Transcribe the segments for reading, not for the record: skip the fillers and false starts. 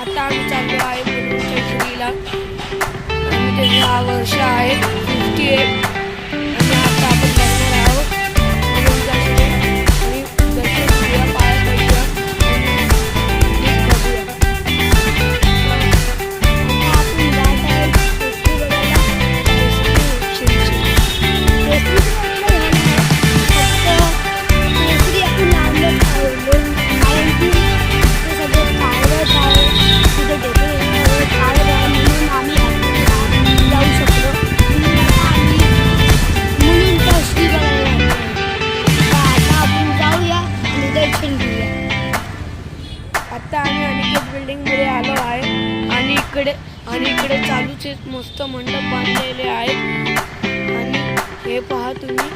आता आम्ही चाललो आहे मुलुंडच्या श्रीला आणि ते हा वर्ष आहे 58 आणि आता आपण बघणार आहोत मुलुंडच्या श्री आणि दर्शन घेऊया पाया पडूया आणि बघूया. आता आम्ही अनिकेत बिल्डिंग मध्ये आलो आहे आणि इकडे चालूच मस्त मंडप बांधलेले आहेत आणि हे पहा तुम्ही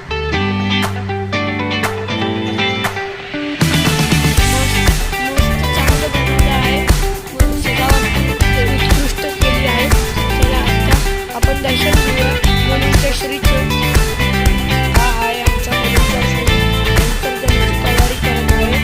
मस्त चांगलं बनवलं आहे. सजावट उत्कृष्ट केली आहे. चला आता आपण दर्शन घेऊया मुलुंडच्या श्रीचं. हा आहे आमचा मुलुंडचा श्री विसर्जनाची तयारी करत आहे.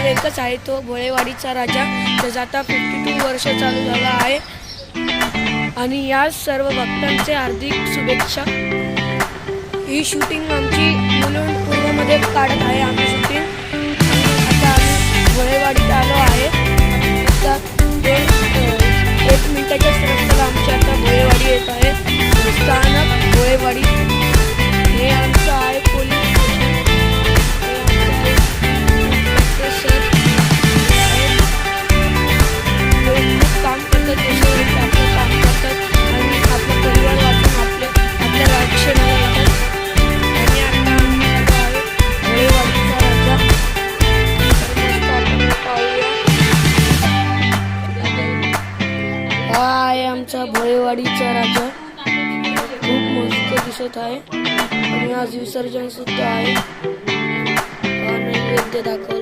एकच आहे तो भोळेवाडीचा राजा, त्याचा आता 52 वर्ष चालू झाला आहे आणि या सर्व भक्तांचे हार्दिक शुभेच्छा. ही शूटिंग आमची मुलुंड पूर्वमध्ये काढत आहे आम्ही शूटिंग. आता आम्ही भोळेवाडीत आलो आहे. आता 1 मिनिटाच्याच रस्त्याला आमची आता भोळेवाडी येत आहे. स्थानक भोळेवाडी हे आमचं आहे पोलीस काम करतात, देशासाठी आपलं काम करतात आणि आपला परिवार वाचून आपल्या रक्षणाला येतात. आणि आता आम्ही आलो आहे भोळेवाडीचा राजा. आपण पाहूया. हा आहे आमचा भोळेवाडीचा राजा. खूप मस्त दिसत आहे आणि आज विसर्जन सुद्धा आहे. नैवेद्य दाखव.